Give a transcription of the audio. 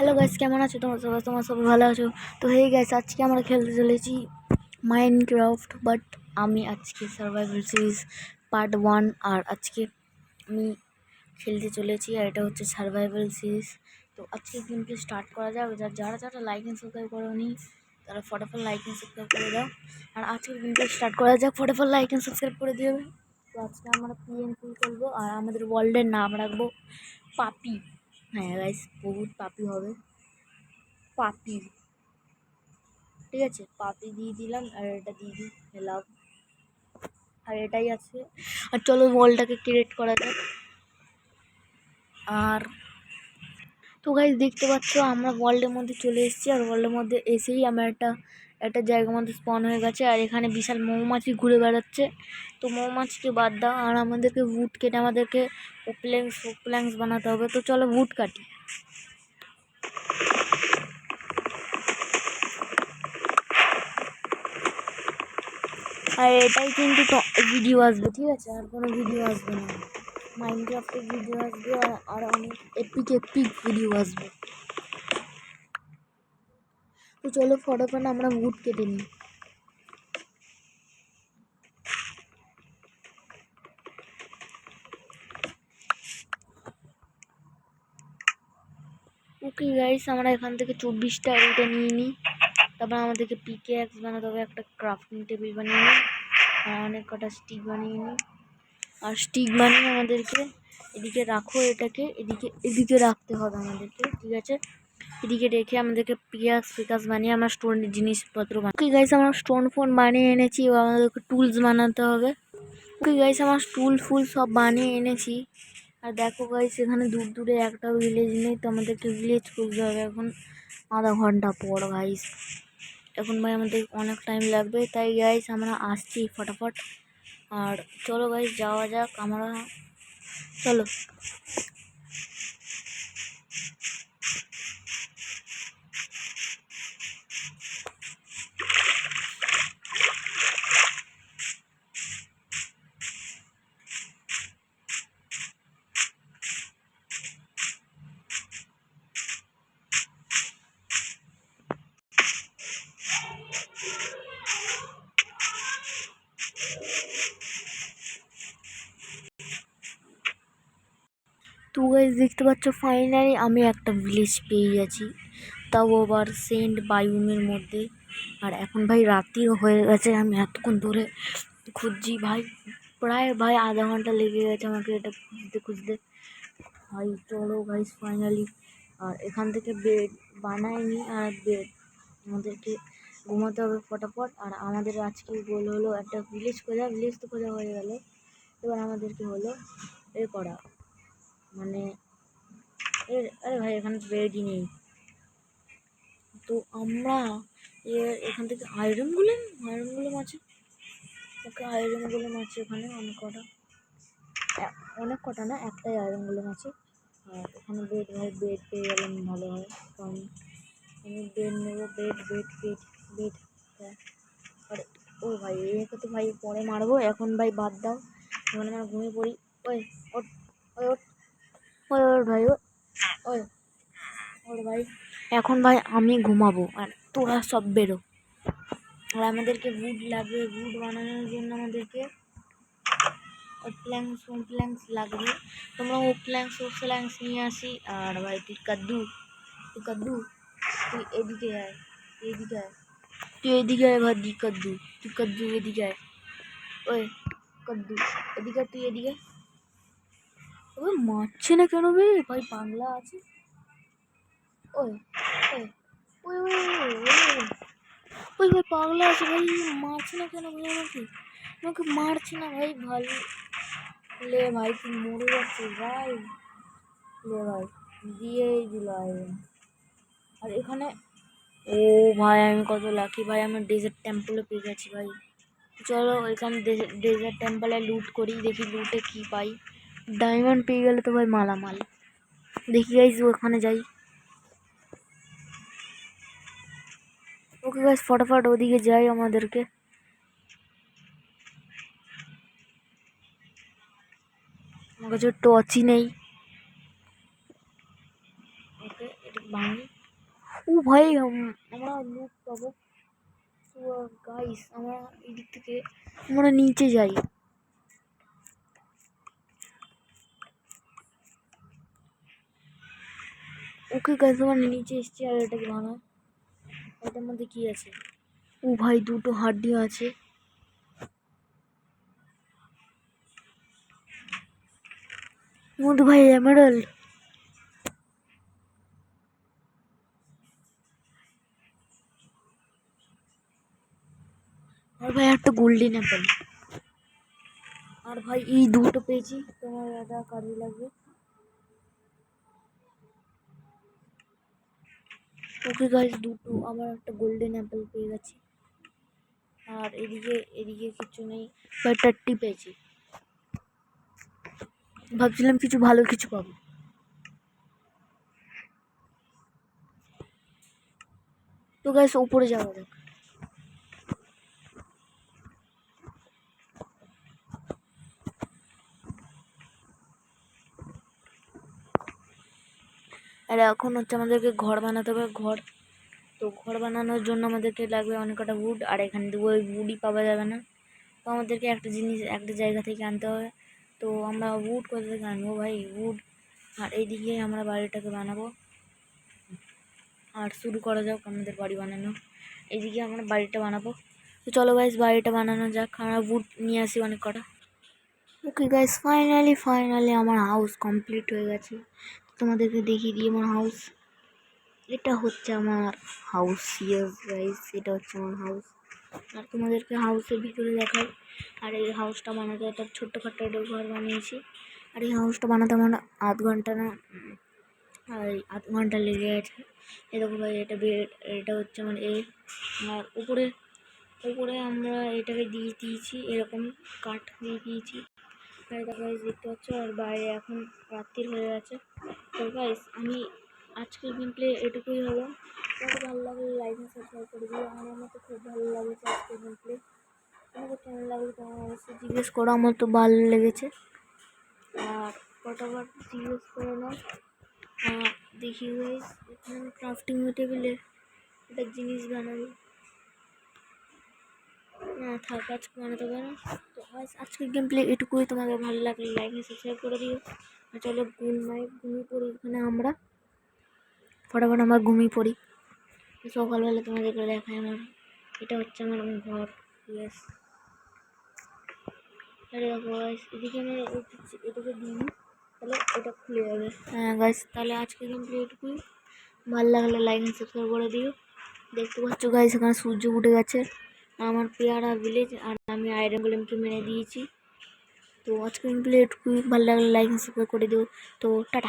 Hello guys, কেমন আছো তোমরা সবাই ভালো আছো? তো হেই গাইস, আজকে আমরা খেলতে চলেছি মাইনক্রাফট, বাট আমি আজকে সার্ভাইভাল সিরিজ পার্ট 1 আর আজকে আমি খেলতে চলেছি আর এটা হচ্ছে সার্ভাইভাল সিরিজ। তো আজকে গেমটি স্টার্ট করা যাক। যারা যারা লাইক এন্ড সাবস্ক্রাইব করোনি তারা ফটাফট লাইক এন্ড সাবস্ক্রাইব করে দাও। আর আজকে গেমটি স্টার্ট করা যাক, ফটাফট লাইক এন্ড সাবস্ক্রাইব করে দিও। তো আজকে আমরা পিএনপি করবো আর আমাদের ওয়ার্ল্ডের নাম রাখবো পাপি। হ্যাঁ গাইস, বহুত পাপি হবে, পাপি। ঠিক আছে, পাপি দিয়ে দিলাম আর এটা দিয়ে দিই লাভ। আর এটাই আছে। আর চলো ওয়ালটাকে ক্রিয়েট করা যাক। আর তো গাইস, দেখতে পাচ্ছ আমরা ওয়ার্ল্ডের মধ্যে চলে এসেছি আর ওয়ার্ল্ডের মধ্যে এসেই আমরা একটা জায়গার মধ্যে স্পন হয়ে গেছে আর এখানে বিশাল মৌমাছি ঘুরে বেড়াচ্ছে। তো মৌমাছিকে বাদ দাও আর আমাদেরকে উড কেটে আমাদেরকে প্ল্যাঙ্কস বানাতে হবে। তো চলো উড কাটি। আর এটাই কিন্তু তো ভিডিও আসবে, ঠিক আছে? আর কোনো ভিডিও আসবে না। মাইনক্রাফটের ভিডিও আসবে আর অনেক এপিক ভিডিও আসবে। তো চলো ফটাফট আমরা উড কেটে নিই। ওকে গাইস, আমরা এখান থেকে 24টা এইটা নিয়ে নিই। তারপর আমাদেরকে পিকে অ্যাক্স বানাতে হবে, একটা ক্রাফটিং টেবিল বানিয়ে নিই আর অনেক কটা স্টিক বানিয়ে নিই। আর স্টিক বানিয়ে আমাদেরকে এদিকে রাখো, এটাকে এদিকে রাখতে হবে আমাদেরকে, ঠিক আছে? এদিকে রেখে আমাদেরকে পিকাস বানিয়ে আমরা স্টোন জিনিসপত্র বানাই। গাইস, আমরা স্টোন ফোন বানিয়ে এনেছি, এবার আমাদেরকে টুলস বানাতে হবে। ওকে গাইস, আমার ফুল সব বানিয়ে এনেছি। আর দেখো গাইস, এখানে দূরে একটা ভিলেজ নেই, তো আমাদেরকে ভিলেজ খুঁজতে হবে এখন আধা ঘন্টা পর। গাইস এখন ভাই আমাদের অনেক টাইম লাগবে, তাই গাইস আমরা আসছি ফটাফট। আর চলো গাইস যাওয়া যাক, আমরা চলো। তো গাইস দেখতে পাচ্ছ, ফাইনালি আমি একটা ভিলেজ পেয়ে গেছি, তাও আবার সেন্ট বায়ুমের মধ্যে। আর এখন ভাই রাত্রিও হয়ে গেছে, আমি এতক্ষণ ধরে খুঁজছি ভাই, প্রায় ভাই আধা ঘন্টা লেগে গেছে আমাকে এটা খুঁজতে ভাই। চলো গাইস ফাইনালি, আর এখান থেকে বেড বানায়নি আর বেড আমাদেরকে ঘুমাতে হবে ফটাফট। আর আমাদের আজকে গোল হলো একটা ভিলেজ তো খোঁজা হয়ে গেল। এবার আমাদেরকে হলো এ করা, মানে আরে ভাই এখানে বেডই নেই। তো আমরা এখান থেকে আয়রনগুলো আছে। ওকে, আয়রনগুলো আছে এখানে অনেক কটা না, একটাই আয়রনগুলো আছে। আর এখানে বেড পেয়ে গেলাম, ভালো হয়। কারণ আমি বেড নেবো, বেড। আর ও ভাই, একে তো ভাই পরে মারবো, এখন ভাই বাদ দাও, এখন আমরা ঘুমিয়ে পড়ি। ওই ওট ওই ওট ওই ওর ভাই ওই ওর ভাই, এখন ভাই আমি ঘুমাবো আর তোরা সব বেরো। আর আমাদেরকে উড লাগবে, উড বানানোর জন্য আমাদেরকে প্ল্যাঙ্কস লাগবে। তোমরা ও প্ল্যাঙ্কস নিয়ে আসি। আর ভাই তুই কাদ্দু তুই এদিকে আয়, তুই এদিকে আয় ভাই কাদ্দু এদিকে আয়। ওই কাদ্দু এদিকে, তুই এদিকে। ওই মারছে না কেন বে ভাই, বাংলা আছে। ওই ওই ওই ওই ওই ভাই পাগলা আছে ভাই, মারছে না কেন ভাই আমাকে মারছে না ভাই। ভালো লে ভাই, তুই মরে যাচ্ছিস ভাই। লে ভাই, দিয়েই দিল আয়রন। আর এখানে ও ভাই, আমি কত লাকি ভাই, আমি ডেজার্ট টেম্পলে পেয়ে গেছি ভাই। চলো এখানে ডেজার্ট টেম্পলে লুট করি, দেখি লুটে কি পাই। ডায়মন্ড পেয়ে গেলে তো ভাই মালামাল। দেখি গাইস ওখানে যাই। ওকে গাইস, ফটাফট ওদিকে যাই। আমাদেরকে আমার কাছে টর্চই নেই। এটাকে ভাঙি। ও ভাই আমরা লুট পাবো। তো গাইস আমরা এই দিক থেকে আমরা নিচে যাই। ওকে গাইস আমরা নিচে এসছি আর এটাকে ভাঙা। এটার মধ্যে কি আছে? ও ভাই দুটো হাড্ডি আছে। মধু ভাই এমারাল্ড। আর ভাই একটা গোল্ডেন অ্যাপেল। আর ভাই এই দুটো পেয়েছি। তোমার এটা কাজে লাগবে। ওকে গাইস দুটো আবার একটা গোল্ডেন অ্যাপেল পেয়ে গেছি। আর এদিকে কিছু নেই। ভাই টাট্টি পেয়েছি। ভাবছিলাম কিছু ভালো কিছু পাবো। তো গাইস উপরে যাওয়া যাক। আর এখন হচ্ছে আমাদেরকে ঘর বানাতে হবে। ঘর তো ঘর বানানোর জন্য আমাদেরকে লাগবে অনেক কটা উড। আর এখান থেকে ওই উডই পাওয়া যাবে না। তো আমাদেরকে একটা জিনিস একটা জায়গা থেকে আনতে হবে। তো আমরা উড কোথা থেকে আনবো ভাই? উড। আর এইদিকে আমরা বাড়িটাকে বানাবো। আর শুরু করা যাক আমাদের বাড়ি বানানো। এইদিকে আমরা বাড়িটা বানাবো। তো চলো গাইস বাড়িটা বানানো যাক। আমরা উড নিয়ে আসি অনেক কটা। ওকে গাইস ফাইনালি আমার হাউস কমপ্লিট হয়ে গেছে। তোমাদেরকে দেখিয়ে দিই আমার হাউস। এটা হচ্ছে আমার হাউস। ইয়েস গাইস এটা হচ্ছে আমার হাউস। আর তোমাদেরকে হাউসের ভিতরে দেখাই। আর এই হাউসটা বানাতে একটা ছোট্টখাট্টো একটা ঘর বানিয়েছি। আর এই হাউসটা বানাতে আমার আধ ঘন্টা না আধ ঘন্টা লেগে গেছে। এরকম ভাই এটা বেড। এটা হচ্ছে আমার আর উপরে আমরা এটাকে দিয়ে দিয়েছি এরকম কাঠ দিয়ে দিয়েছি। আর গাইস দেখতে পাচ্ছ। আর বাইরে এখন রাত্রির হয়ে গেছে। তো গাইস আমি আজকের গেম প্লে এটুকুই হলো। তোমাদের ভালো লাগলে লাইক এন্ড সাবস্ক্রাইব করে দিও। আমার তো খুব ভালো লেগেছে আজকের গেম প্লে। তোমাদের কেমন লাগবে তোমার অবশ্যই জিজ্ঞেস করো। আমার তো ভালো লেগেছে। আর ফটাফট জিজ্ঞেস করে নাও। দেখি গাইস এখানে ক্রাফটিং টেবিলে একটা জিনিস বানাবো। না থাক আজকে বানাতে পারো। তো আজকের গেম প্লে এটুকুই। তোমাদের ভালো লাগলে লাইক এন্ড সাবস্ক্রাইব করে দিও। আর চলো গুড নাইট। ঘুমিয়ে পড়ি এখানে আমরা। ফটাফট আমার ঘুমিয়ে পড়ি। সকালবেলা তোমাদেরকে দেখায় আমার। এটা হচ্ছে আমার ঘর। ইয়েস। আরে গাইস এদিকে আমি এটাকে দিই তাহলে এটা খুলে যাবে। হ্যাঁ গাইস তাহলে আজকে কিন্তু এটুকুই। ভালো লাগলে লাইক এন্ড সাবস্ক্রাইব করে দিও। দেখতে পাচ্ছ গাইস এখানে সূর্য উঠে গেছে। আমার পেয়ারা ভিলেজ। আর আমি আয়রন গোলেমকে মেরে দিয়েছি। তো আজকে কিন্তু এটুকুই। ভালো লাগলে লাইক এন্ড সাবস্ক্রাইব করে দিও। তো টাটা।